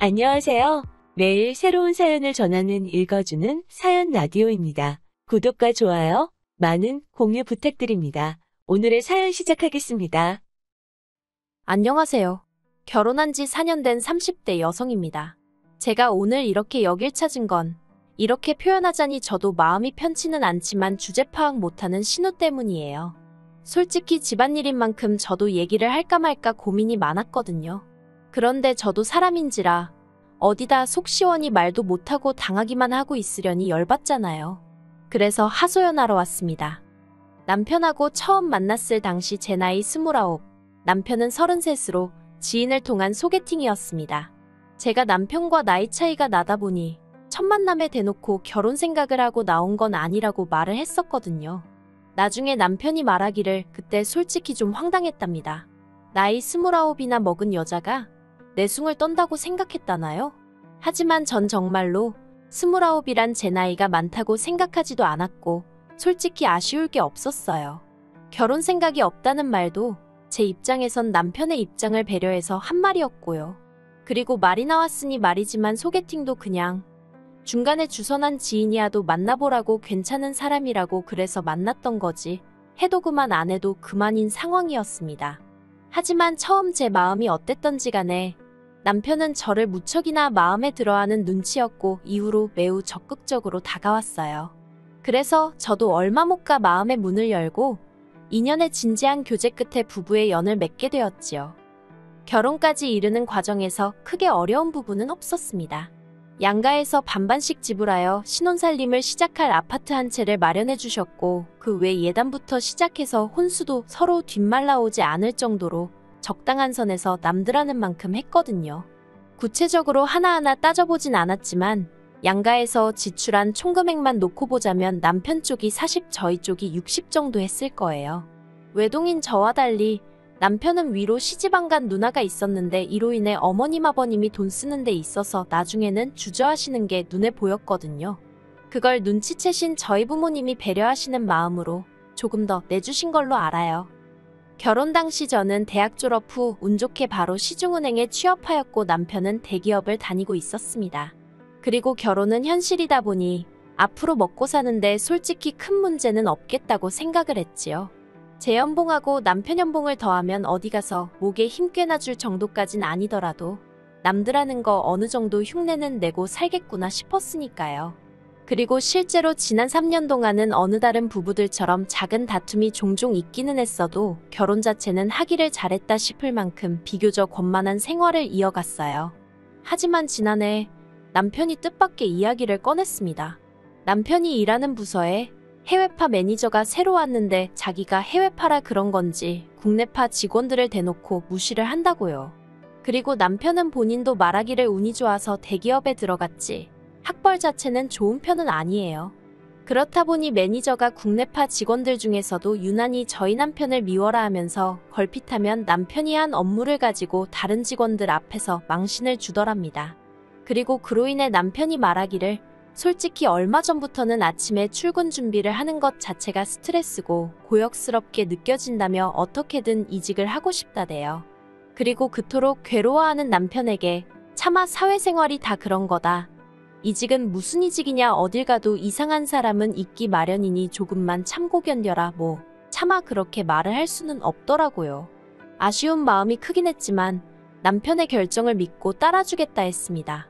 안녕하세요. 매일 새로운 사연을 전하는 읽어주는 사연 라디오입니다. 구독과 좋아요, 많은 공유 부탁드립니다. 오늘의 사연 시작하겠습니다. 안녕하세요. 결혼한 지 4년 된 30대 여성입니다. 제가 오늘 이렇게 여길 찾은 건 이렇게 표현하자니 저도 마음이 편치는 않지만 주제 파악 못하는 신우 때문이에요. 솔직히 집안일인 만큼 저도 얘기를 할까 말까 고민이 많았거든요. 그런데 저도 사람인지라 어디다 속 시원히 말도 못하고 당하기만 하고 있으려니 열받잖아요. 그래서 하소연하러 왔습니다. 남편하고 처음 만났을 당시 제 나이 29, 남편은 33으로 지인을 통한 소개팅이었습니다. 제가 남편과 나이 차이가 나다 보니 첫 만남에 대놓고 결혼 생각을 하고 나온 건 아니라고 말을 했었거든요. 나중에 남편이 말하기를 그때 솔직히 좀 황당했답니다. 나이 29이나 먹은 여자가 내숭을 떤다고 생각했다나요? 하지만 전 정말로 29이란 제 나이가 많다고 생각하지도 않았고 솔직히 아쉬울 게 없었어요. 결혼 생각이 없다는 말도 제 입장에선 남편의 입장을 배려해서 한 말이었고요. 그리고 말이 나왔으니 말이지만 소개팅도 그냥 중간에 주선한 지인이야도 만나보라고 괜찮은 사람이라고 그래서 만났던 거지 해도 그만 안 해도 그만인 상황이었습니다. 하지만 처음 제 마음이 어땠던지 간에 남편은 저를 무척이나 마음에 들어하는 눈치였고 이후로 매우 적극적으로 다가왔어요. 그래서 저도 얼마 못 가 마음의 문을 열고 2년의 진지한 교제 끝에 부부의 연을 맺게 되었지요. 결혼까지 이르는 과정에서 크게 어려운 부분은 없었습니다. 양가에서 반반씩 지불하여 신혼살림을 시작할 아파트 한 채를 마련해 주셨고 그 외 예단부터 시작해서 혼수도 서로 뒷말라오지 않을 정도로 적당한 선에서 남들 하는 만큼 했거든요. 구체적으로 하나하나 따져보진 않았지만 양가에서 지출한 총금액만 놓고 보자면 남편 쪽이 40, 저희 쪽이 60 정도 했을 거예요. 외동인 저와 달리 남편은 위로 시집안 누나가 있었는데 이로 인해 어머님 아버님이 돈 쓰는 데 있어서 나중에는 주저하시는 게 눈에 보였거든요. 그걸 눈치채신 저희 부모님이 배려하시는 마음으로 조금 더 내주신 걸로 알아요. 결혼 당시 저는 대학 졸업 후 운 좋게 바로 시중은행에 취업하였고 남편은 대기업을 다니고 있었습니다. 그리고 결혼은 현실이다 보니 앞으로 먹고 사는데 솔직히 큰 문제는 없겠다고 생각을 했지요. 제 연봉하고 남편 연봉을 더하면 어디 가서 목에 힘 꽤나 줄 정도까진 아니더라도 남들 하는 거 어느 정도 흉내는 내고 살겠구나 싶었으니까요. 그리고 실제로 지난 3년 동안은 어느 다른 부부들처럼 작은 다툼이 종종 있기는 했어도 결혼 자체는 하기를 잘했다 싶을 만큼 비교적 원만한 생활을 이어갔어요. 하지만 지난해 남편이 뜻밖의 이야기를 꺼냈습니다. 남편이 일하는 부서에 해외파 매니저가 새로 왔는데 자기가 해외파라 그런 건지 국내파 직원들을 대놓고 무시를 한다고요. 그리고 남편은 본인도 말하기를 운이 좋아서 대기업에 들어갔지 학벌 자체는 좋은 편은 아니에요. 그렇다 보니 매니저가 국내파 직원들 중에서도 유난히 저희 남편을 미워라 하면서 걸핏하면 남편이 한 업무를 가지고 다른 직원들 앞에서 망신을 주더랍니다. 그리고 그로 인해 남편이 말하기를 솔직히 얼마 전부터는 아침에 출근 준비를 하는 것 자체가 스트레스고 고역스럽게 느껴진다며 어떻게든 이직을 하고 싶다대요. 그리고 그토록 괴로워하는 남편에게 차마 사회생활이 다 그런 거다. 이직은 무슨 이직이냐 어딜 가도 이상한 사람은 있기 마련이니 조금만 참고 견뎌라 뭐 차마 그렇게 말을 할 수는 없더라고요. 아쉬운 마음이 크긴 했지만 남편의 결정을 믿고 따라주겠다 했습니다.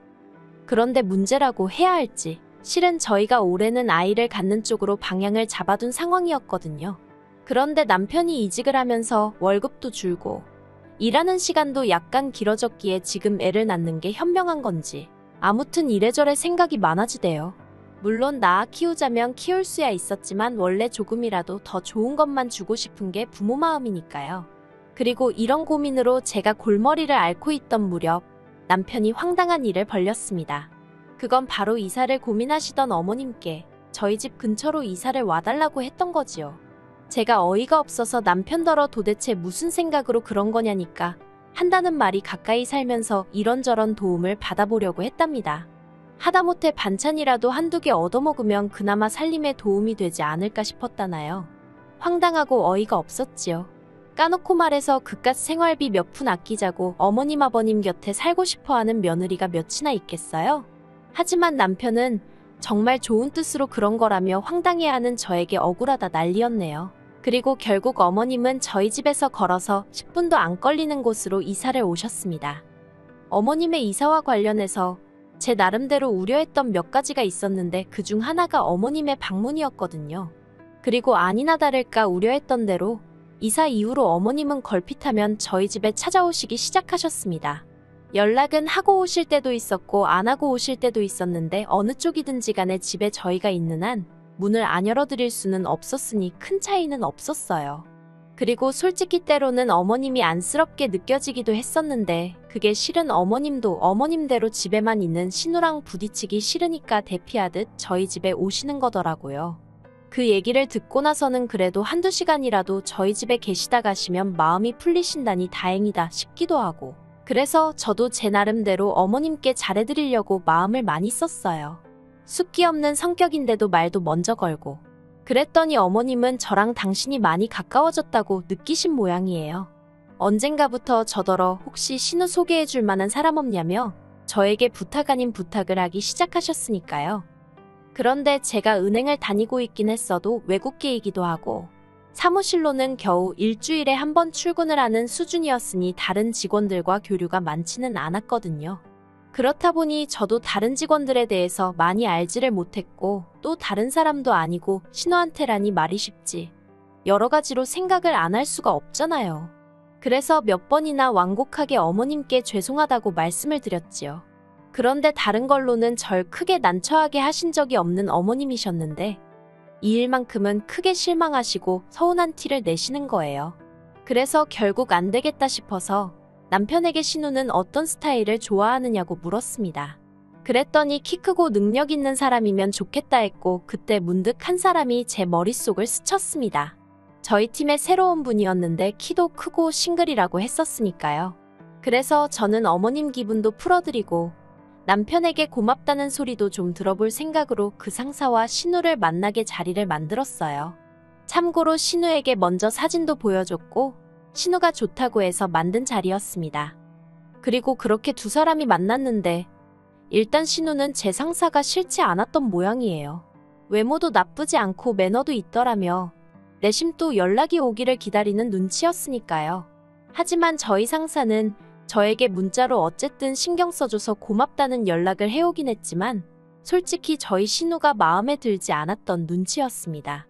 그런데 문제라고 해야 할지 실은 저희가 올해는 아이를 갖는 쪽으로 방향을 잡아둔 상황이었거든요. 그런데 남편이 이직을 하면서 월급도 줄고 일하는 시간도 약간 길어졌기에 지금 애를 낳는 게 현명한 건지 아무튼 이래저래 생각이 많아지대요. 물론 낳아 키우자면 키울 수야 있었지만 원래 조금이라도 더 좋은 것만 주고 싶은 게 부모 마음이니까요. 그리고 이런 고민으로 제가 골머리를 앓고 있던 무렵 남편이 황당한 일을 벌였습니다. 그건 바로 이사를 고민하시던 어머님께 저희 집 근처로 이사를 와달라고 했던 거지요. 제가 어이가 없어서 남편더러 도대체 무슨 생각으로 그런 거냐니까 한다는 말이 가까이 살면서 이런저런 도움을 받아보려고 했답니다. 하다못해 반찬이라도 한두 개 얻어먹으면 그나마 살림에 도움이 되지 않을까 싶었다나요. 황당하고 어이가 없었지요. 까놓고 말해서 그깟 생활비 몇 푼 아끼자고 어머님 아버님 곁에 살고 싶어하는 며느리가 몇이나 있겠어요? 하지만 남편은 정말 좋은 뜻으로 그런 거라며 황당해하는 저에게 억울하다 난리였네요. 그리고 결국 어머님은 저희 집에서 걸어서 10분도 안 걸리는 곳으로 이사를 오셨습니다. 어머님의 이사와 관련해서 제 나름대로 우려했던 몇 가지가 있었는데 그중 하나가 어머님의 방문이었거든요. 그리고 아니나 다를까 우려했던 대로 이사 이후로 어머님은 걸핏하면 저희 집에 찾아오시기 시작하셨습니다. 연락은 하고 오실 때도 있었고 안 하고 오실 때도 있었는데 어느 쪽이든지 간에 집에 저희가 있는 한 문을 안 열어드릴 수는 없었으니 큰 차이는 없었어요. 그리고 솔직히 때로는 어머님이 안쓰럽게 느껴지기도 했었는데 그게 실은 어머님도 어머님대로 집에만 있는 신우랑 부딪히기 싫으니까 대피하듯 저희 집에 오시는 거더라고요. 그 얘기를 듣고 나서는 그래도 한두 시간이라도 저희 집에 계시다 가시면 마음이 풀리신다니 다행이다 싶기도 하고 그래서 저도 제 나름대로 어머님께 잘해드리려고 마음을 많이 썼어요. 숫기 없는 성격인데도 말도 먼저 걸고 그랬더니 어머님은 저랑 당신이 많이 가까워졌다고 느끼신 모양이에요. 언젠가부터 저더러 혹시 신우 소개해줄 만한 사람 없냐며 저에게 부탁 아닌 부탁을 하기 시작하셨으니까요. 그런데 제가 은행을 다니고 있긴 했어도 외국계이기도 하고 사무실로는 겨우 일주일에 한 번 출근을 하는 수준이었으니 다른 직원들과 교류가 많지는 않았거든요. 그렇다 보니 저도 다른 직원들에 대해서 많이 알지를 못했고 또 다른 사람도 아니고 신우한테라니 말이 쉽지. 여러 가지로 생각을 안 할 수가 없잖아요. 그래서 몇 번이나 완곡하게 어머님께 죄송하다고 말씀을 드렸지요. 그런데 다른 걸로는 절 크게 난처하게 하신 적이 없는 어머님이셨는데 이 일만큼은 크게 실망하시고 서운한 티를 내시는 거예요. 그래서 결국 안 되겠다 싶어서 남편에게 신우는 어떤 스타일을 좋아하느냐고 물었습니다. 그랬더니 키 크고 능력 있는 사람이면 좋겠다 했고 그때 문득 한 사람이 제 머릿속을 스쳤습니다. 저희 팀의 새로운 분이었는데 키도 크고 싱글이라고 했었으니까요. 그래서 저는 어머님 기분도 풀어드리고 남편에게 고맙다는 소리도 좀 들어볼 생각으로 그 상사와 신우를 만나게 자리를 만들었어요. 참고로 신우에게 먼저 사진도 보여줬고 신우가 좋다고 해서 만든 자리였습니다. 그리고 그렇게 두 사람이 만났는데 일단 신우는 제 상사가 싫지 않았던 모양이에요. 외모도 나쁘지 않고 매너도 있더라며 내심 또 연락이 오기를 기다리는 눈치였으니까요. 하지만 저희 상사는 저에게 문자로 어쨌든 신경 써줘서 고맙다는 연락을 해오긴 했지만 솔직히 저희 신우가 마음에 들지 않았던 눈치였습니다.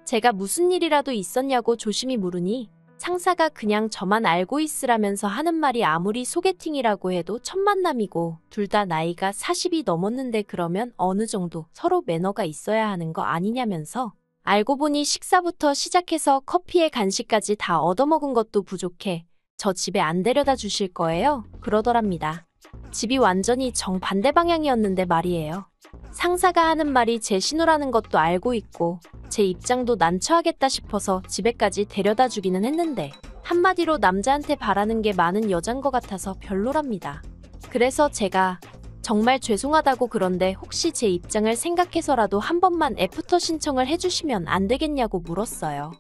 제가 무슨 일이라도 있었냐고 조심히 물으니 상사가 그냥 저만 알고 있으라면서 하는 말이 아무리 소개팅이라고 해도 첫 만남이고 둘 다 나이가 40이 넘었는데 그러면 어느 정도 서로 매너가 있어야 하는 거 아니냐면서 알고 보니 식사부터 시작해서 커피에 간식까지 다 얻어먹은 것도 부족해 저 집에 안 데려다 주실 거예요? 그러더랍니다. 집이 완전히 정반대 방향이었는데 말이에요. 상사가 하는 말이 제 신우라는 것도 알고 있고 제 입장도 난처하겠다 싶어서 집에까지 데려다 주기는 했는데 한마디로 남자한테 바라는 게 많은 여잔 것 같아서 별로랍니다. 그래서 제가 정말 죄송하다고 그런데 혹시 제 입장을 생각해서라도 한 번만 애프터 신청을 해주시면 안 되겠냐고 물었어요.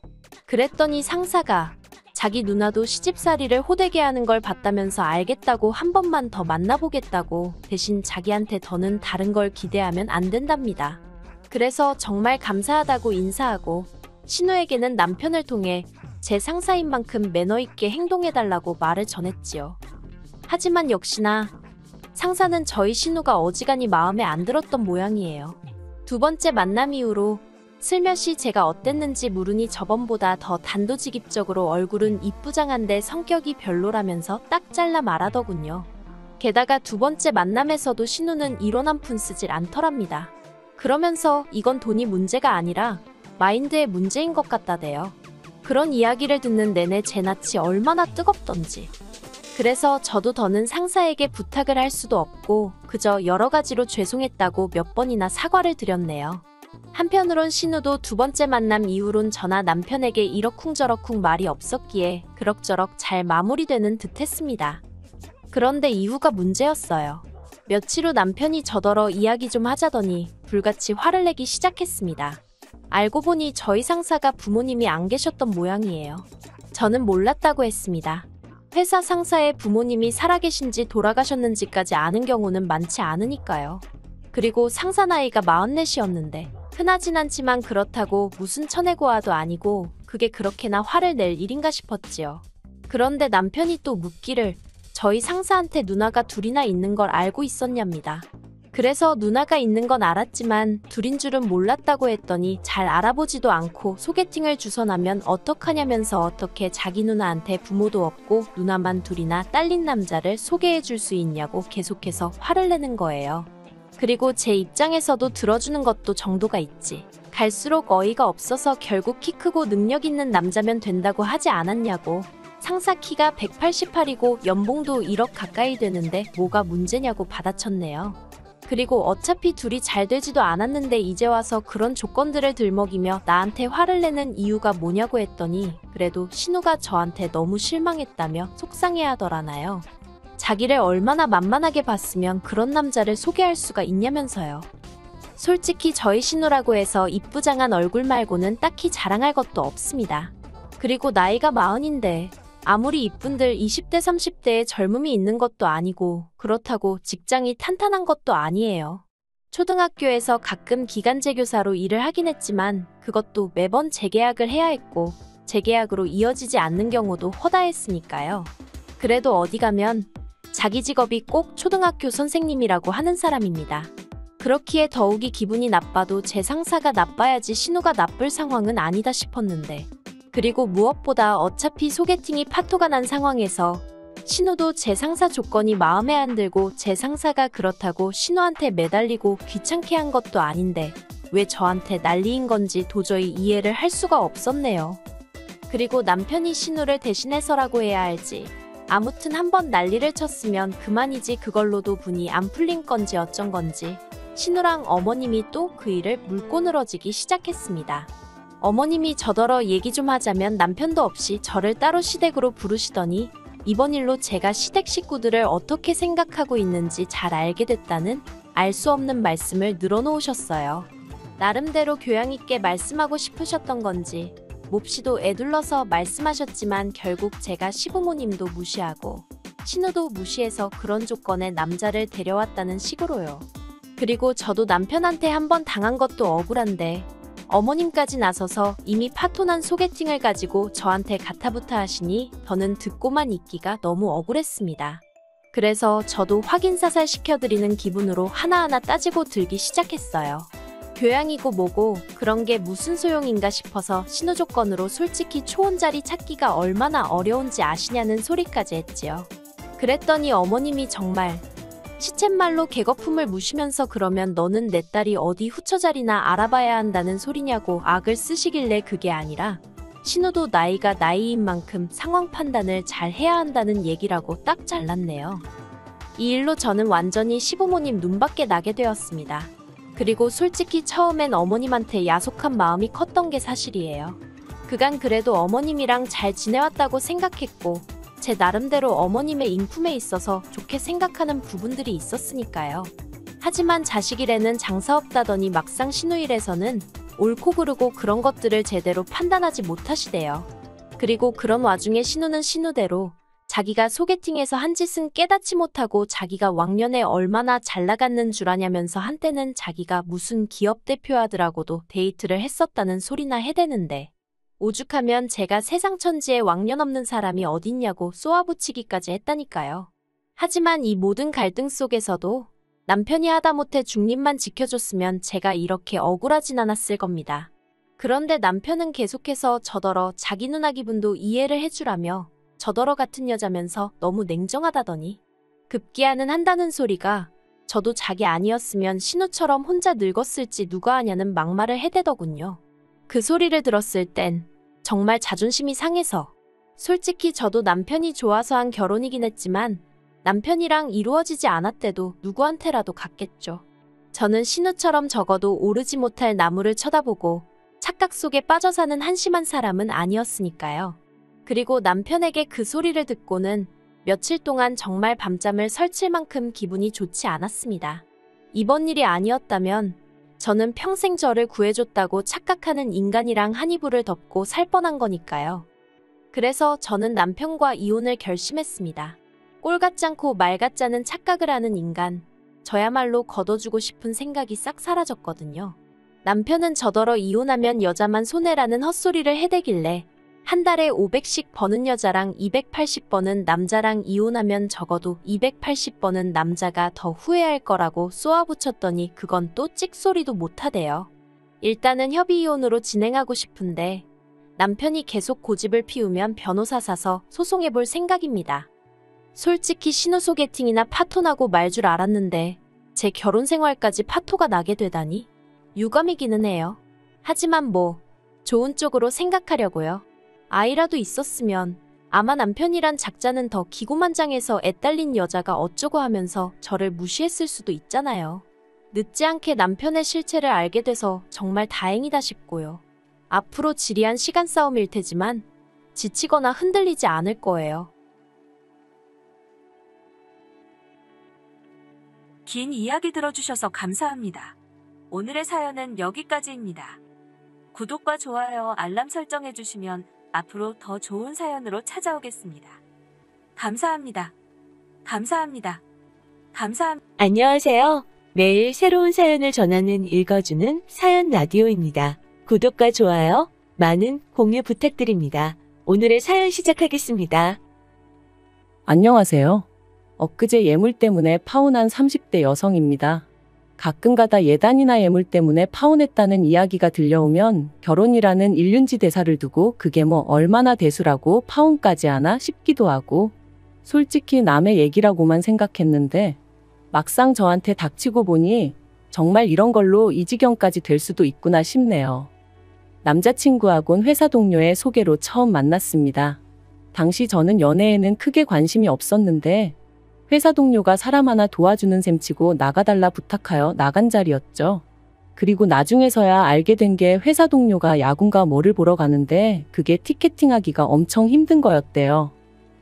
그랬더니 상사가 자기 누나도 시집살이를 호되게 하는 걸 봤다면서 알겠다고 한 번만 더 만나보겠다고 대신 자기한테 더는 다른 걸 기대하면 안 된답니다. 그래서 정말 감사하다고 인사하고 신우에게는 남편을 통해 제 상사인 만큼 매너 있게 행동해달라고 말을 전했지요. 하지만 역시나 상사는 저희 신우가 어지간히 마음에 안 들었던 모양이에요. 두 번째 만남 이후로 슬며시 제가 어땠는지 물으니 저번보다 더 단도직입적으로 얼굴은 이쁘장한데 성격이 별로라면서 딱 잘라 말하더군요. 게다가 두 번째 만남에서도 신우는 1원 한 푼 쓰질 않더랍니다. 그러면서 이건 돈이 문제가 아니라 마인드의 문제인 것 같다대요. 그런 이야기를 듣는 내내 제 낯이 얼마나 뜨겁던지. 그래서 저도 더는 상사에게 부탁을 할 수도 없고 그저 여러 가지로 죄송했다고 몇 번이나 사과를 드렸네요. 한편으론 신우도 두 번째 만남 이후론 저나 남편에게 이러쿵저러쿵 말이 없었기에 그럭저럭 잘 마무리되는 듯 했습니다. 그런데 이후가 문제였어요. 며칠 후 남편이 저더러 이야기 좀 하자더니 불같이 화를 내기 시작했습니다. 알고 보니 저희 상사가 부모님이 안 계셨던 모양이에요. 저는 몰랐다고 했습니다. 회사 상사의 부모님이 살아계신지 돌아가셨는지까지 아는 경우는 많지 않으니까요. 그리고 상사 나이가 44이었는데 흔하진 않지만 그렇다고 무슨 천혜고아도 아니고 그게 그렇게나 화를 낼 일인가 싶었지요. 그런데 남편이 또 묻기를 저희 상사한테 누나가 둘이나 있는 걸 알고 있었냐입니다. 그래서 누나가 있는 건 알았지만 둘인 줄은 몰랐다고 했더니 잘 알아보지도 않고 소개팅을 주선하면 어떡하냐면서 어떻게 자기 누나한테 부모도 없고 누나만 둘이나 딸린 남자를 소개해 줄 수 있냐고 계속해서 화를 내는 거예요. 그리고 제 입장에서도 들어주는 것도 정도가 있지. 갈수록 어이가 없어서 결국 키 크고 능력 있는 남자면 된다고 하지 않았냐고. 상사 키가 188이고 연봉도 1억 가까이 되는데 뭐가 문제냐고 받아쳤네요. 그리고 어차피 둘이 잘 되지도 않았는데 이제 와서 그런 조건들을 들먹이며 나한테 화를 내는 이유가 뭐냐고 했더니 그래도 신우가 저한테 너무 실망했다며 속상해하더라나요. 자기를 얼마나 만만하게 봤으면 그런 남자를 소개할 수가 있냐면서요. 솔직히 저희 신우라고 해서 이쁘장한 얼굴 말고는 딱히 자랑할 것도 없습니다. 그리고 나이가 40인데 아무리 이쁜들 20대 30대에 젊음이 있는 것도 아니고 그렇다고 직장이 탄탄한 것도 아니에요. 초등학교에서 가끔 기간제 교사로 일을 하긴 했지만 그것도 매번 재계약을 해야 했고 재계약으로 이어지지 않는 경우도 허다했으니까요. 그래도 어디 가면 자기 직업이 꼭 초등학교 선생님이라고 하는 사람입니다. 그렇기에 더욱이 기분이 나빠도 제 상사가 나빠야지 신우가 나쁠 상황은 아니다 싶었는데 그리고 무엇보다 어차피 소개팅이 파토가 난 상황에서 신우도 제 상사 조건이 마음에 안 들고 제 상사가 그렇다고 신우한테 매달리고 귀찮게 한 것도 아닌데 왜 저한테 난리인 건지 도저히 이해를 할 수가 없었네요. 그리고 남편이 신우를 대신해서라고 해야 할지 아무튼 한번 난리를 쳤으면 그만이지 그걸로도 분이 안 풀린 건지 어쩐 건지 신우랑 어머님이 또 그 일을 물고 늘어지기 시작했습니다. 어머님이 저더러 얘기 좀 하자면 남편도 없이 저를 따로 시댁으로 부르시더니 이번 일로 제가 시댁 식구들을 어떻게 생각하고 있는지 잘 알게 됐다는 알 수 없는 말씀을 늘어놓으셨어요. 나름대로 교양 있게 말씀하고 싶으셨던 건지 몹시도 애둘러서 말씀하셨지만 결국 제가 시부모님도 무시하고 신우도 무시해서 그런 조건의 남자를 데려왔다는 식으로요. 그리고 저도 남편한테 한번 당한 것도 억울한데 어머님까지 나서서 이미 파토난 소개팅을 가지고 저한테 가타부타 하시니 저는 듣고만 있기가 너무 억울했습니다. 그래서 저도 확인사살 시켜드리는 기분으로 하나하나 따지고 들기 시작했어요. 교양이고 뭐고 그런 게 무슨 소용인가 싶어서 신우 조건으로 솔직히 초혼자리 찾기가 얼마나 어려운지 아시냐는 소리까지 했지요. 그랬더니 어머님이 정말 시쳇말로 개거품을 무시면서 그러면 너는 내 딸이 어디 후처자리나 알아봐야 한다는 소리냐고 악을 쓰시길래 그게 아니라 신우도 나이가 나이인 만큼 상황 판단을 잘 해야 한다는 얘기라고 딱 잘랐네요. 이 일로 저는 완전히 시부모님 눈밖에 나게 되었습니다. 그리고 솔직히 처음엔 어머님한테 야속한 마음이 컸던 게 사실이에요. 그간 그래도 어머님이랑 잘 지내왔다고 생각했고 제 나름대로 어머님의 인품에 있어서 좋게 생각하는 부분들이 있었으니까요. 하지만 자식 일에는 장사 없다더니 막상 신우 일에서는 옳고 그르고 그런 것들을 제대로 판단하지 못하시대요. 그리고 그런 와중에 신우는 신우대로 자기가 소개팅에서 한 짓은 깨닫지 못하고 자기가 왕년에 얼마나 잘 나갔는 줄 아냐면서 한때는 자기가 무슨 기업 대표하더라고도 데이트를 했었다는 소리나 해대는데 오죽하면 제가 세상 천지에 왕년 없는 사람이 어딨냐고 쏘아붙이기까지 했다니까요. 하지만 이 모든 갈등 속에서도 남편이 하다못해 중립만 지켜줬으면 제가 이렇게 억울하진 않았을 겁니다. 그런데 남편은 계속해서 저더러 자기 누나 기분도 이해를 해주라며 저더러 같은 여자면서 너무 냉정하다더니 급기야는 한다는 소리가 저도 자기 아니었으면 신우처럼 혼자 늙었을지 누가 아냐는 막말을 해대더군요. 그 소리를 들었을 땐 정말 자존심이 상해서 솔직히 저도 남편이 좋아서 한 결혼이긴 했지만 남편이랑 이루어지지 않았대도 누구한테라도 갔겠죠. 저는 신우처럼 적어도 오르지 못할 나무를 쳐다보고 착각 속에 빠져 사는 한심한 사람은 아니었으니까요. 그리고 남편에게 그 소리를 듣고는 며칠 동안 정말 밤잠을 설칠 만큼 기분이 좋지 않았습니다. 이번 일이 아니었다면 저는 평생 저를 구해줬다고 착각하는 인간이랑 한 이불을 덮고 살 뻔한 거니까요. 그래서 저는 남편과 이혼을 결심했습니다. 꼴 같지 않고 말 같지 않은 착각을 하는 인간. 저야말로 걷어주고 싶은 생각이 싹 사라졌거든요. 남편은 저더러 이혼하면 여자만 손해라는 헛소리를 해대길래 한 달에 500씩 버는 여자랑 280 버는 남자랑 이혼하면 적어도 280 버는 남자가 더 후회할 거라고 쏘아붙였더니 그건 또 찍소리도 못하대요. 일단은 협의 이혼으로 진행하고 싶은데 남편이 계속 고집을 피우면 변호사 사서 소송해볼 생각입니다. 솔직히 신호 소개팅이나 파토나고 말 줄 알았는데 제 결혼 생활까지 파토가 나게 되다니 유감이기는 해요. 하지만 뭐 좋은 쪽으로 생각하려고요. 아이라도 있었으면 아마 남편이란 작자는 더 기고만장해서 애딸린 여자가 어쩌고 하면서 저를 무시했을 수도 있잖아요. 늦지 않게 남편의 실체를 알게 돼서 정말 다행이다 싶고요. 앞으로 지리한 시간 싸움일 테지만 지치거나 흔들리지 않을 거예요. 긴 이야기 들어주셔서 감사합니다. 오늘의 사연은 여기까지입니다. 구독과 좋아요, 알람 설정해주시면 앞으로 더 좋은 사연으로 찾아오겠습니다. 감사합니다. 감사합니다. 안녕하세요. 매일 새로운 사연을 전하는 읽어주는 사연 라디오입니다. 구독과 좋아요, 많은 공유 부탁드립니다. 오늘의 사연 시작하겠습니다. 안녕하세요. 엊그제 예물 때문에 파혼한 30대 여성입니다. 가끔가다 예단이나 예물 때문에 파혼했다는 이야기가 들려오면 결혼이라는 일륜지 대사를 두고 그게 뭐 얼마나 대수라고 파혼까지 하나 싶기도 하고 솔직히 남의 얘기라고만 생각했는데 막상 저한테 닥치고 보니 정말 이런 걸로 이 지경까지 될 수도 있구나 싶네요. 남자친구하고는 회사 동료의 소개로 처음 만났습니다. 당시 저는 연애에는 크게 관심이 없었는데 회사 동료가 사람 하나 도와주는 셈치고 나가달라 부탁하여 나간 자리였죠. 그리고 나중에서야 알게 된 게 회사 동료가 야구인가 뭐를 보러 가는데 그게 티켓팅하기가 엄청 힘든 거였대요.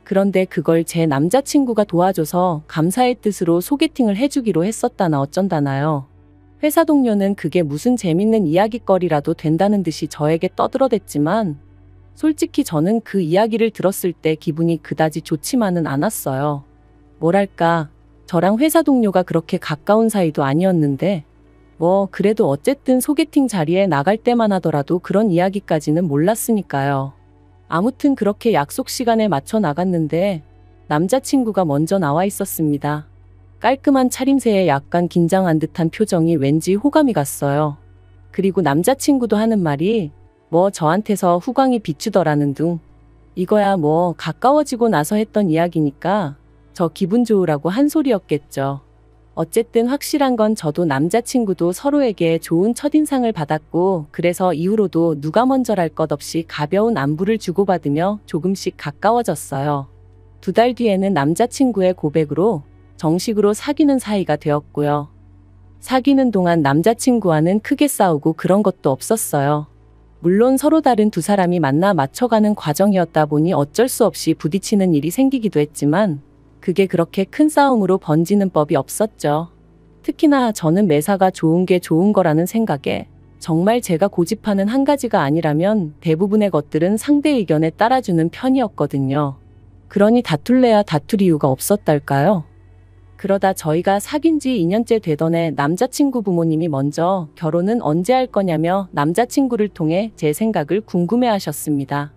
그런데 그걸 제 남자친구가 도와줘서 감사의 뜻으로 소개팅을 해주기로 했었다나 어쩐다나요. 회사 동료는 그게 무슨 재밌는 이야깃거리라도 된다는 듯이 저에게 떠들어댔지만 솔직히 저는 그 이야기를 들었을 때 기분이 그다지 좋지만은 않았어요. 뭐랄까, 저랑 회사 동료가 그렇게 가까운 사이도 아니었는데 뭐 그래도 어쨌든 소개팅 자리에 나갈 때만 하더라도 그런 이야기까지는 몰랐으니까요. 아무튼 그렇게 약속 시간에 맞춰 나갔는데 남자친구가 먼저 나와 있었습니다. 깔끔한 차림새에 약간 긴장한 듯한 표정이 왠지 호감이 갔어요. 그리고 남자친구도 하는 말이 뭐 저한테서 후광이 비추더라는 둥. 이거야 뭐 가까워지고 나서 했던 이야기니까 저 기분 좋으라고 한 소리였겠죠. 어쨌든 확실한 건 저도 남자친구도 서로에게 좋은 첫인상을 받았고 그래서 이후로도 누가 먼저랄 것 없이 가벼운 안부를 주고받으며 조금씩 가까워졌어요. 2달 뒤에는 남자친구의 고백으로 정식으로 사귀는 사이가 되었고요. 사귀는 동안 남자친구와는 크게 싸우고 그런 것도 없었어요. 물론 서로 다른 두 사람이 만나 맞춰가는 과정이었다 보니 어쩔 수 없이 부딪히는 일이 생기기도 했지만 그게 그렇게 큰 싸움으로 번지는 법이 없었죠. 특히나 저는 매사가 좋은 게 좋은 거라는 생각에 정말 제가 고집하는 한 가지가 아니라면 대부분의 것들은 상대 의견에 따라주는 편이었거든요. 그러니 다툴래야 다툴 이유가 없었달까요? 그러다 저희가 사귄 지 2년째 되던 해 남자친구 부모님이 먼저 결혼은 언제 할 거냐며 남자친구를 통해 제 생각을 궁금해하셨습니다.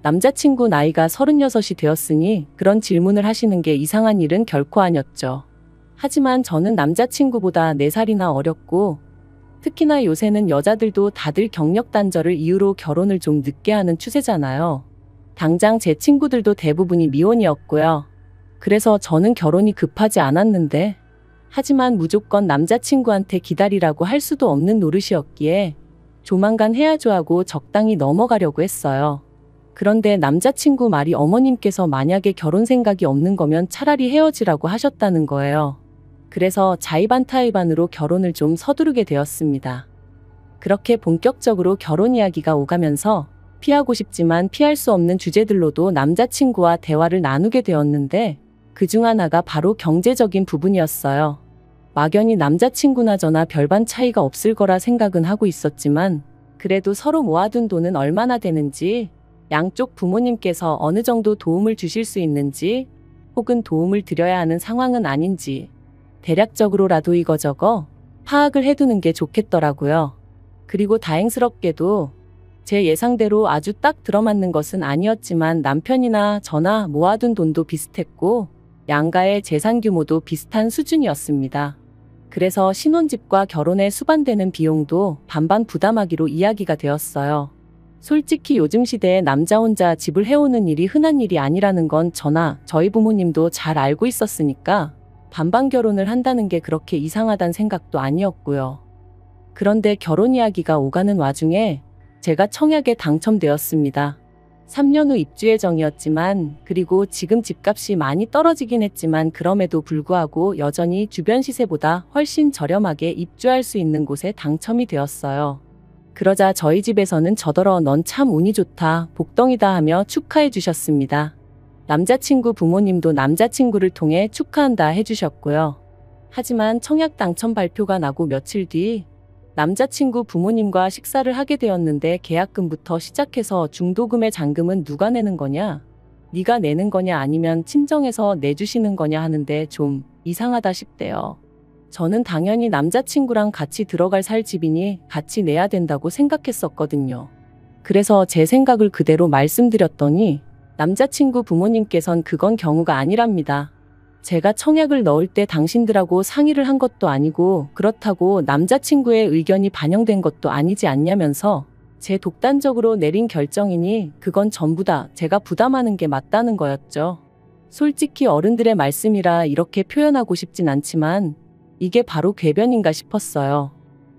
남자친구 나이가 36이 되었으니 그런 질문을 하시는 게 이상한 일은 결코 아니었죠. 하지만 저는 남자친구보다 4살이나 어렸고 특히나 요새는 여자들도 다들 경력 단절을 이유로 결혼을 좀 늦게 하는 추세잖아요. 당장 제 친구들도 대부분이 미혼이었고요. 그래서 저는 결혼이 급하지 않았는데 하지만 무조건 남자친구한테 기다리라고 할 수도 없는 노릇이었기에 조만간 해야죠 하고 적당히 넘어가려고 했어요. 그런데 남자친구 말이 어머님께서 만약에 결혼 생각이 없는 거면 차라리 헤어지라고 하셨다는 거예요. 그래서 자의반타의반으로 결혼을 좀 서두르게 되었습니다. 그렇게 본격적으로 결혼 이야기가 오가면서 피하고 싶지만 피할 수 없는 주제들로도 남자친구와 대화를 나누게 되었는데 그중 하나가 바로 경제적인 부분이었어요. 막연히 남자친구나 저나 별반 차이가 없을 거라 생각은 하고 있었지만 그래도 서로 모아둔 돈은 얼마나 되는지 양쪽 부모님께서 어느 정도 도움을 주실 수 있는지, 혹은 도움을 드려야 하는 상황은 아닌지, 대략적으로라도 이거저거 파악을 해두는 게 좋겠더라고요. 그리고 다행스럽게도 제 예상대로 아주 딱 들어맞는 것은 아니었지만 남편이나 저나 모아둔 돈도 비슷했고 양가의 재산 규모도 비슷한 수준이었습니다. 그래서 신혼집과 결혼에 수반되는 비용도 반반 부담하기로 이야기가 되었어요. 솔직히 요즘 시대에 남자 혼자 집을 해오는 일이 흔한 일이 아니라는 건 저나 저희 부모님도 잘 알고 있었으니까 반반 결혼을 한다는 게 그렇게 이상하단 생각도 아니었고요. 그런데 결혼 이야기가 오가는 와중에 제가 청약에 당첨되었습니다. 3년 후 입주 예정이었지만, 그리고 지금 집값이 많이 떨어지긴 했지만 그럼에도 불구하고 여전히 주변 시세보다 훨씬 저렴하게 입주할 수 있는 곳에 당첨이 되었어요. 그러자 저희 집에서는 저더러 넌 참 운이 좋다, 복덩이다 하며 축하해 주셨습니다. 남자친구 부모님도 남자친구를 통해 축하한다 해주셨고요. 하지만 청약 당첨 발표가 나고 며칠 뒤 남자친구 부모님과 식사를 하게 되었는데 계약금부터 시작해서 중도금의 잔금은 누가 내는 거냐? 네가 내는 거냐 아니면 친정에서 내주시는 거냐 하는데 좀 이상하다 싶대요. 저는 당연히 남자친구랑 같이 들어갈 살 집이니 같이 내야 된다고 생각했었거든요. 그래서 제 생각을 그대로 말씀드렸더니 남자친구 부모님께선 그건 경우가 아니랍니다. 제가 청약을 넣을 때 당신들하고 상의를 한 것도 아니고 그렇다고 남자친구의 의견이 반영된 것도 아니지 않냐면서 제 독단적으로 내린 결정이니 그건 전부 다 제가 부담하는 게 맞다는 거였죠. 솔직히 어른들의 말씀이라 이렇게 표현하고 싶진 않지만 이게 바로 궤변인가 싶었어요.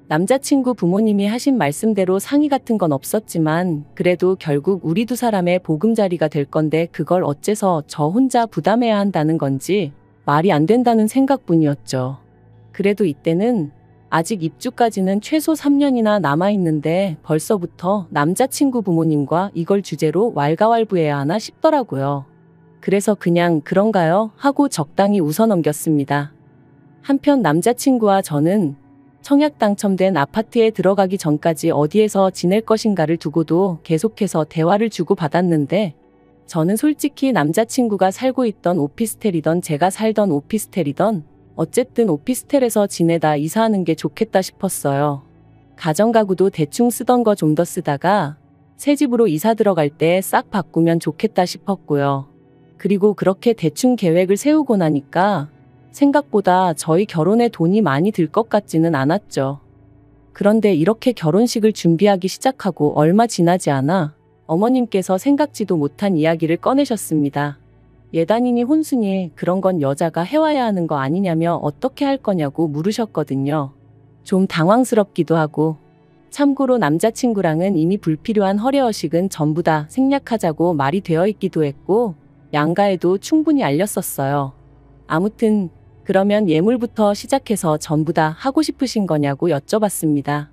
남자친구 부모님이 하신 말씀대로 상의 같은 건 없었지만 그래도 결국 우리 두 사람의 보금자리가 될 건데 그걸 어째서 저 혼자 부담해야 한다는 건지 말이 안 된다는 생각뿐이었죠. 그래도 이때는 아직 입주까지는 최소 3년이나 남아있는데 벌써부터 남자친구 부모님과 이걸 주제로 왈가왈부해야 하나 싶더라고요. 그래서 그냥 그런가요? 하고 적당히 웃어넘겼습니다. 한편 남자친구와 저는 청약 당첨된 아파트에 들어가기 전까지 어디에서 지낼 것인가를 두고도 계속해서 대화를 주고받았는데 저는 솔직히 남자친구가 살고 있던 오피스텔이던 제가 살던 오피스텔이던 어쨌든 오피스텔에서 지내다 이사하는 게 좋겠다 싶었어요. 가정가구도 대충 쓰던 거 좀 더 쓰다가 새 집으로 이사 들어갈 때 싹 바꾸면 좋겠다 싶었고요. 그리고 그렇게 대충 계획을 세우고 나니까 생각보다 저희 결혼에 돈이 많이 들 것 같지는 않았죠. 그런데 이렇게 결혼식을 준비하기 시작하고 얼마 지나지 않아 어머님께서 생각지도 못한 이야기를 꺼내셨습니다. 예단이니 혼수니 그런 건 여자가 해와야 하는 거 아니냐며 어떻게 할 거냐고 물으셨거든요. 좀 당황스럽기도 하고. 참고로 남자친구랑은 이미 불필요한 허례허식은 전부 다 생략하자고 말이 되어 있기도 했고 양가에도 충분히 알렸었어요. 아무튼 그러면 예물부터 시작해서 전부 다 하고 싶으신 거냐고 여쭤봤습니다.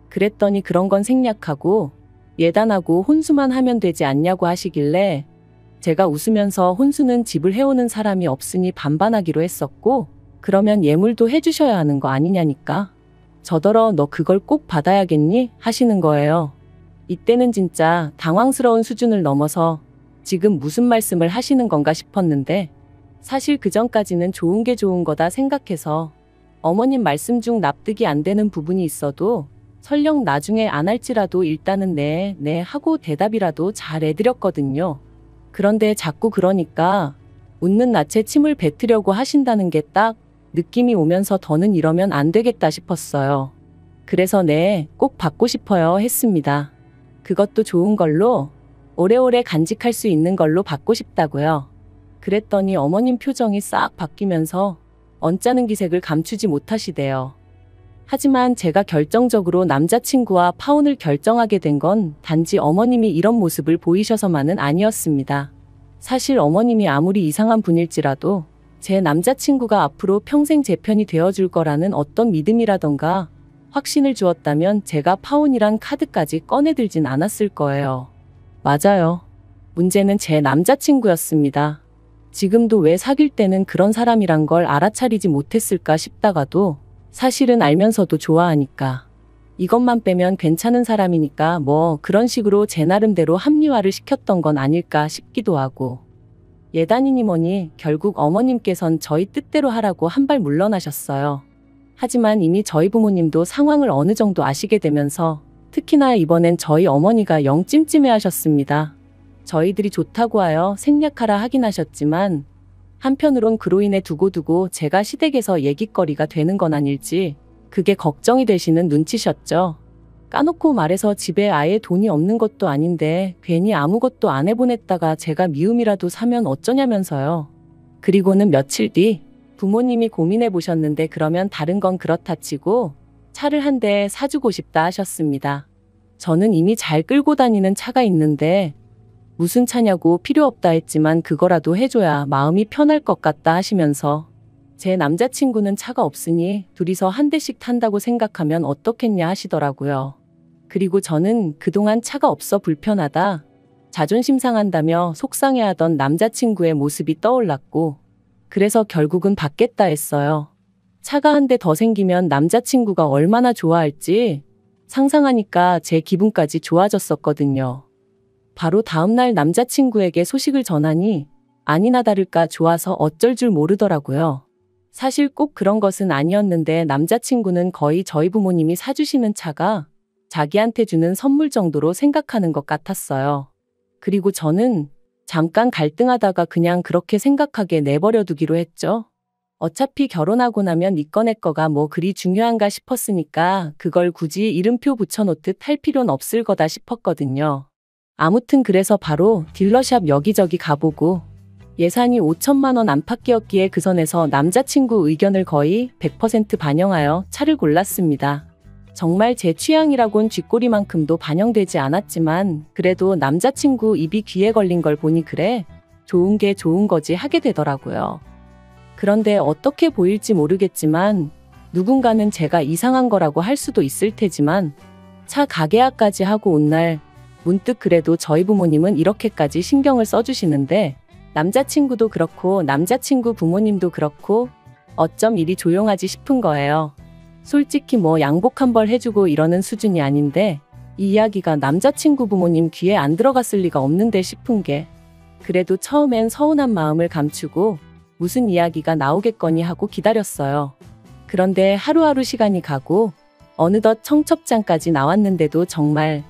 그랬더니 그런 건 생략하고 예단하고 혼수만 하면 되지 않냐고 하시길래 제가 웃으면서 혼수는 집을 해오는 사람이 없으니 반반하기로 했었고 그러면 예물도 해주셔야 하는 거 아니냐니까. 저더러 너 그걸 꼭 받아야겠니? 하시는 거예요. 이때는 진짜 당황스러운 수준을 넘어서 지금 무슨 말씀을 하시는 건가 싶었는데 사실 그전까지는 좋은 게 좋은 거다 생각해서 어머님 말씀 중 납득이 안 되는 부분이 있어도 설령 나중에 안 할지라도 일단은 네 하고 대답이라도 잘 해드렸거든요. 그런데 자꾸 그러니까 웃는 낯에 침을 뱉으려고 하신다는 게 딱 느낌이 오면서 더는 이러면 안 되겠다 싶었어요. 그래서 네, 꼭 받고 싶어요 했습니다. 그것도 좋은 걸로 오래오래 간직할 수 있는 걸로 받고 싶다고요. 그랬더니 어머님 표정이 싹 바뀌면서 언짢은 기색을 감추지 못하시대요. 하지만 제가 결정적으로 남자친구와 파혼을 결정하게 된 건 단지 어머님이 이런 모습을 보이셔서만은 아니었습니다. 사실 어머님이 아무리 이상한 분일지라도 제 남자친구가 앞으로 평생 제 편이 되어줄 거라는 어떤 믿음이라던가 확신을 주었다면 제가 파혼이란 카드까지 꺼내들진 않았을 거예요. 맞아요. 문제는 제 남자친구였습니다. 지금도 왜 사귈 때는 그런 사람이란 걸 알아차리지 못했을까 싶다가도 사실은 알면서도 좋아하니까. 이것만 빼면 괜찮은 사람이니까 뭐 그런 식으로 제 나름대로 합리화를 시켰던 건 아닐까 싶기도 하고. 예단이니 뭐니 결국 어머님께선 저희 뜻대로 하라고 한 발 물러나셨어요. 하지만 이미 저희 부모님도 상황을 어느 정도 아시게 되면서 특히나 이번엔 저희 어머니가 영 찜찜해 하셨습니다. 저희들이 좋다고 하여 생략하라 하긴 하셨지만 한편으론 그로 인해 두고두고 제가 시댁에서 얘기거리가 되는 건 아닐지 그게 걱정이 되시는 눈치셨죠. 까놓고 말해서 집에 아예 돈이 없는 것도 아닌데 괜히 아무것도 안 해보냈다가 제가 미움이라도 사면 어쩌냐면서요. 그리고는 며칠 뒤 부모님이 고민해 보셨는데 그러면 다른 건 그렇다 치고 차를 한 대 사주고 싶다 하셨습니다. 저는 이미 잘 끌고 다니는 차가 있는데 무슨 차냐고 필요 없다 했지만 그거라도 해줘야 마음이 편할 것 같다 하시면서 제 남자친구는 차가 없으니 둘이서 한 대씩 탄다고 생각하면 어떻겠냐 하시더라고요. 그리고 저는 그동안 차가 없어 불편하다, 자존심 상한다며 속상해하던 남자친구의 모습이 떠올랐고 그래서 결국은 받겠다 했어요. 차가 한 대 더 생기면 남자친구가 얼마나 좋아할지 상상하니까 제 기분까지 좋아졌었거든요. 바로 다음날 남자친구에게 소식을 전하니 아니나 다를까 좋아서 어쩔 줄 모르더라고요. 사실 꼭 그런 것은 아니었는데 남자친구는 거의 저희 부모님이 사주시는 차가 자기한테 주는 선물 정도로 생각하는 것 같았어요. 그리고 저는 잠깐 갈등하다가 그냥 그렇게 생각하게 내버려 두기로 했죠. 어차피 결혼하고 나면 네 거 내 거가 뭐 그리 중요한가 싶었으니까 그걸 굳이 이름표 붙여놓듯 할 필요는 없을 거다 싶었거든요. 아무튼 그래서 바로 딜러샵 여기저기 가보고 예산이 5천만 원 안팎이었기에 그 선에서 남자친구 의견을 거의 100% 반영하여 차를 골랐습니다. 정말 제 취향이라곤 쥐꼬리만큼도 반영되지 않았지만 그래도 남자친구 입이 귀에 걸린 걸 보니 그래, 좋은 게 좋은 거지 하게 되더라고요. 그런데 어떻게 보일지 모르겠지만 누군가는 제가 이상한 거라고 할 수도 있을 테지만 차 가게화까지 하고 온 날 문득 그래도 저희 부모님은 이렇게까지 신경을 써주시는데 남자친구도 그렇고 남자친구 부모님도 그렇고 어쩜 이리 조용하지 싶은 거예요. 솔직히 뭐 양복 한 벌 해주고 이러는 수준이 아닌데 이 이야기가 남자친구 부모님 귀에 안 들어갔을 리가 없는데 싶은 게, 그래도 처음엔 서운한 마음을 감추고 무슨 이야기가 나오겠거니 하고 기다렸어요. 그런데 하루하루 시간이 가고 어느덧 청첩장까지 나왔는데도 정말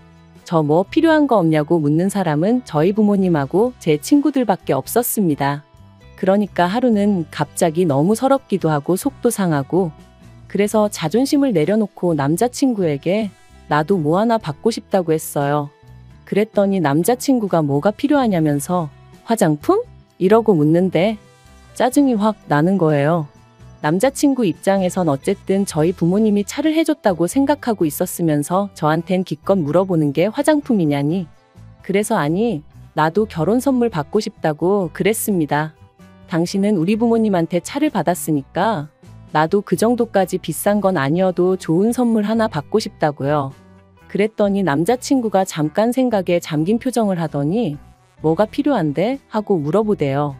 저 뭐 필요한 거 없냐고 묻는 사람은 저희 부모님하고 제 친구들밖에 없었습니다. 그러니까 하루는 갑자기 너무 서럽기도 하고 속도 상하고 그래서 자존심을 내려놓고 남자친구에게 나도 뭐 하나 받고 싶다고 했어요. 그랬더니 남자친구가 뭐가 필요하냐면서 화장품? 이러고 묻는데 짜증이 확 나는 거예요. 남자친구 입장에선 어쨌든 저희 부모님이 차를 해줬다고 생각하고 있었으면서 저한텐 기껏 물어보는 게 화장품이냐니. 그래서 아니, 나도 결혼 선물 받고 싶다고 그랬습니다. 당신은 우리 부모님한테 차를 받았으니까 나도 그 정도까지 비싼 건 아니어도 좋은 선물 하나 받고 싶다고요. 그랬더니 남자친구가 잠깐 생각에 잠긴 표정을 하더니 뭐가 필요한데? 하고 물어보대요.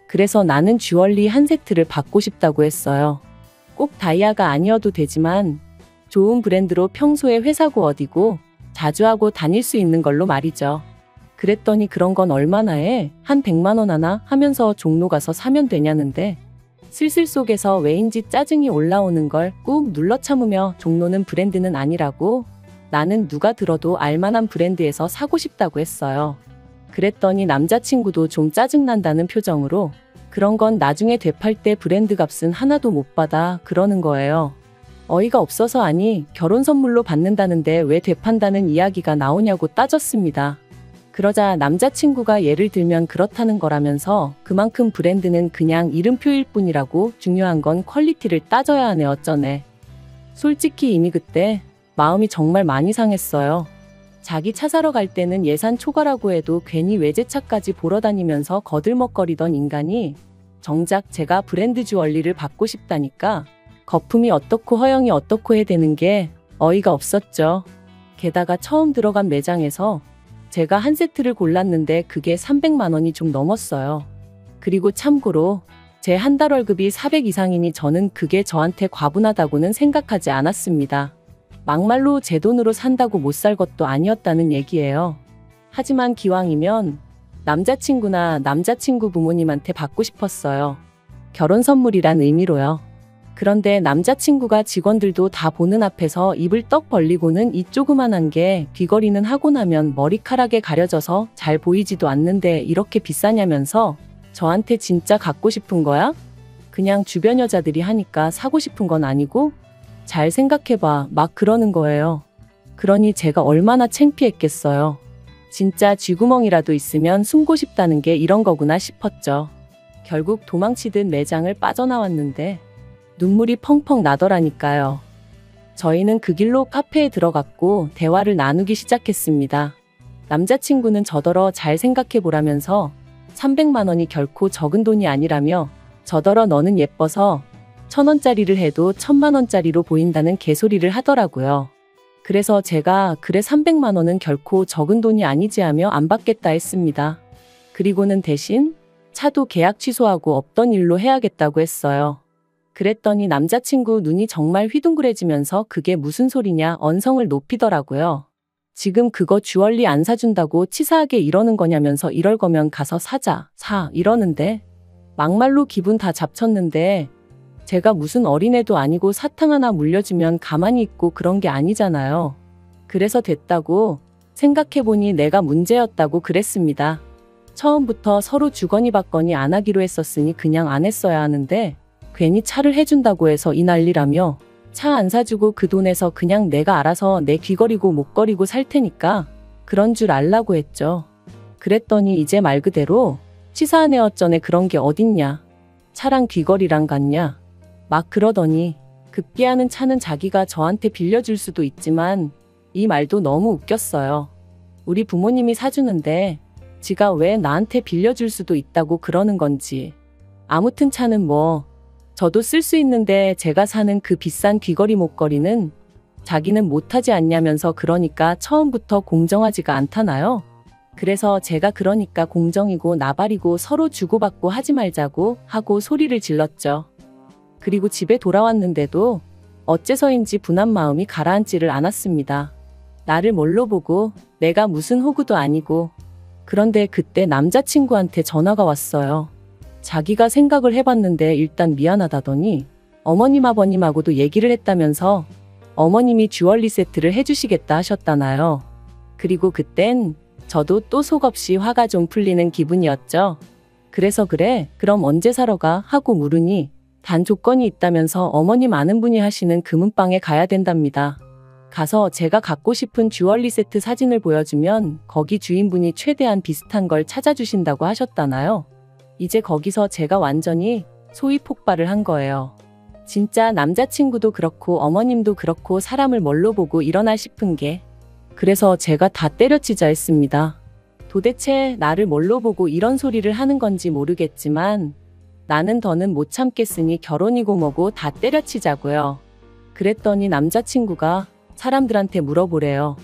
그래서 나는 주얼리 한 세트를 받고 싶다고 했어요. 꼭 다이아가 아니어도 되지만 좋은 브랜드로 평소에 회사고 어디고 자주 하고 다닐 수 있는 걸로 말이죠. 그랬더니 그런 건 얼마나 해? 한 100만 원 하나? 하면서 종로 가서 사면 되냐는데 슬슬 속에서 왜인지 짜증이 올라오는 걸 꾹 눌러 참으며 종로는 브랜드는 아니라고, 나는 누가 들어도 알만한 브랜드에서 사고 싶다고 했어요. 그랬더니 남자친구도 좀 짜증난다는 표정으로 그런 건 나중에 되팔 때 브랜드 값은 하나도 못 받아 그러는 거예요. 어이가 없어서 아니 결혼 선물로 받는다는데 왜 되판다는 이야기가 나오냐고 따졌습니다. 그러자 남자친구가 예를 들면 그렇다는 거라면서 그만큼 브랜드는 그냥 이름표일 뿐이라고 중요한 건 퀄리티를 따져야 하네 어쩌네. 솔직히 이미 그때 마음이 정말 많이 상했어요. 자기 차 사러 갈 때는 예산 초과라고 해도 괜히 외제차까지 보러 다니면서 거들먹거리던 인간이 정작 제가 브랜드 주얼리를 받고 싶다니까 거품이 어떻고 허영이 어떻고 해 되는 게 어이가 없었죠. 게다가 처음 들어간 매장에서 제가 한 세트를 골랐는데 그게 300만 원이 좀 넘었어요. 그리고 참고로 제 한 달 월급이 400 이상이니 저는 그게 저한테 과분하다고는 생각하지 않았습니다. 막말로 제 돈으로 산다고 못 살 것도 아니었다는 얘기예요. 하지만 기왕이면 남자친구나 남자친구 부모님한테 받고 싶었어요. 결혼 선물이란 의미로요. 그런데 남자친구가 직원들도 다 보는 앞에서 입을 떡 벌리고는 이 조그만한 게 귀걸이는 하고 나면 머리카락에 가려져서 잘 보이지도 않는데 이렇게 비싸냐면서 저한테 진짜 갖고 싶은 거야? 그냥 주변 여자들이 하니까 사고 싶은 건 아니고? 잘 생각해봐 막 그러는 거예요. 그러니 제가 얼마나 창피했겠어요. 진짜 쥐구멍이라도 있으면 숨고 싶다는 게 이런 거구나 싶었죠. 결국 도망치듯 매장을 빠져나왔는데 눈물이 펑펑 나더라니까요. 저희는 그 길로 카페에 들어갔고 대화를 나누기 시작했습니다. 남자친구는 저더러 잘 생각해보라면서 300만 원이 결코 적은 돈이 아니라며 저더러 너는 예뻐서 1,000원짜리를 해도 1,000만 원짜리로 보인다는 개소리를 하더라고요. 그래서 제가 그래 300만 원은 결코 적은 돈이 아니지 하며 안 받겠다 했습니다. 그리고는 대신 차도 계약 취소하고 없던 일로 해야겠다고 했어요. 그랬더니 남자친구 눈이 정말 휘둥그레지면서 그게 무슨 소리냐 언성을 높이더라고요. 지금 그거 주얼리 안 사준다고 치사하게 이러는 거냐면서 이럴 거면 가서 사 이러는데 막말로 기분 다 잡쳤는데 제가 무슨 어린애도 아니고 사탕 하나 물려주면 가만히 있고 그런 게 아니잖아요. 그래서 됐다고 생각해보니 내가 문제였다고 그랬습니다. 처음부터 서로 주거니 받거니 안 하기로 했었으니 그냥 안 했어야 하는데 괜히 차를 해준다고 해서 이 난리라며 차 안 사주고 그 돈에서 그냥 내가 알아서 내 귀걸이고 목걸이고 살 테니까 그런 줄 알라고 했죠. 그랬더니 이제 말 그대로 치사한 애 어쩌네 그런 게 어딨냐. 차랑 귀걸이랑 같냐. 막 그러더니 급기야는 차는 자기가 저한테 빌려줄 수도 있지만 이 말도 너무 웃겼어요. 우리 부모님이 사주는데 지가 왜 나한테 빌려줄 수도 있다고 그러는 건지. 아무튼 차는 뭐 저도 쓸 수 있는데 제가 사는 그 비싼 귀걸이 목걸이는 자기는 못하지 않냐면서 그러니까 처음부터 공정하지가 않다나요? 그래서 제가 그러니까 공정이고 나발이고 서로 주고받고 하지 말자고 하고 소리를 질렀죠. 그리고 집에 돌아왔는데도 어째서인지 분한 마음이 가라앉지를 않았습니다. 나를 뭘로 보고 내가 무슨 호구도 아니고. 그런데 그때 남자친구한테 전화가 왔어요. 자기가 생각을 해봤는데 일단 미안하다더니 어머님 아버님하고도 얘기를 했다면서 어머님이 주얼리 세트를 해주시겠다 하셨다나요. 그리고 그땐 저도 또 속없이 화가 좀 풀리는 기분이었죠. 그래서 그래 그럼 언제 사러 가 하고 물으니 단 조건이 있다면서 어머님 아는 분이 하시는 금은방에 가야 된답니다. 가서 제가 갖고 싶은 주얼리 세트 사진을 보여주면 거기 주인분이 최대한 비슷한 걸 찾아주신다고 하셨다나요. 이제 거기서 제가 완전히 소위 폭발을 한 거예요. 진짜 남자친구도 그렇고 어머님도 그렇고 사람을 뭘로 보고 이러나 싶은 게. 그래서 제가 다 때려치자 했습니다. 도대체 나를 뭘로 보고 이런 소리를 하는 건지 모르겠지만 나는 더는 못 참겠으니 결혼이고 뭐고 다 때려치자고요. 그랬더니 남자친구가 사람들한테 물어보래요.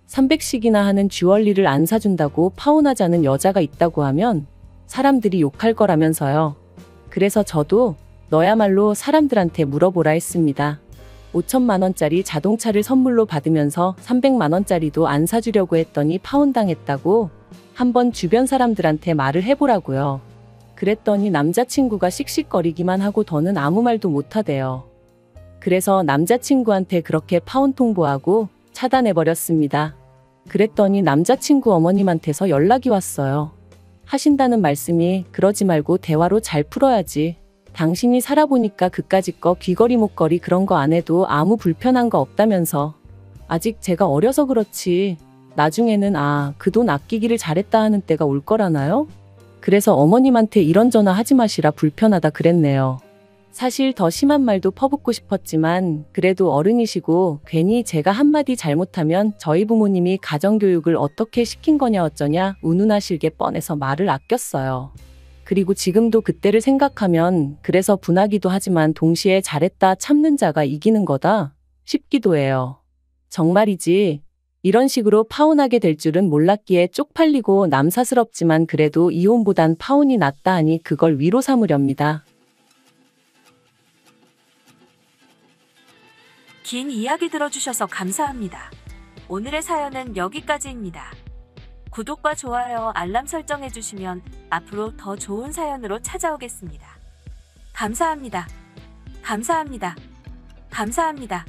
300씩이나 하는 주얼리를 안 사준다고 파혼하자는 여자가 있다고 하면 사람들이 욕할 거라면서요. 그래서 저도 너야말로 사람들한테 물어보라 했습니다. 5천만 원짜리 자동차를 선물로 받으면서 300만 원짜리도 안 사주려고 했더니 파혼당했다고 한번 주변 사람들한테 말을 해보라고요. 그랬더니 남자친구가 씩씩거리기만 하고 더는 아무 말도 못하대요. 그래서 남자친구한테 그렇게 파혼 통보하고 차단해버렸습니다. 그랬더니 남자친구 어머님한테서 연락이 왔어요. 하신다는 말씀이 그러지 말고 대화로 잘 풀어야지. 당신이 살아보니까 그까짓 거 귀걸이 목걸이 그런 거 안 해도 아무 불편한 거 없다면서. 아직 제가 어려서 그렇지 나중에는 그 돈 아끼기를 잘했다 하는 때가 올 거라나요? 그래서 어머님한테 이런 전화 하지 마시라 불편하다 그랬네요. 사실 더 심한 말도 퍼붓고 싶었지만 그래도 어른이시고 괜히 제가 한마디 잘못하면 저희 부모님이 가정교육을 어떻게 시킨 거냐 어쩌냐 운운하실 게 뻔해서 말을 아꼈어요. 그리고 지금도 그때를 생각하면 그래서 분하기도 하지만 동시에 잘했다 참는 자가 이기는 거다 싶기도 해요. 정말이지 이런 식으로 파혼하게 될 줄은 몰랐기에 쪽팔리고 남사스럽지만 그래도 이혼보단 파혼이 낫다 하니 그걸 위로 삼으렵니다. 긴 이야기 들어주셔서 감사합니다. 오늘의 사연은 여기까지입니다. 구독과 좋아요, 알람 설정해주시면 앞으로 더 좋은 사연으로 찾아오겠습니다. 감사합니다. 감사합니다. 감사합니다.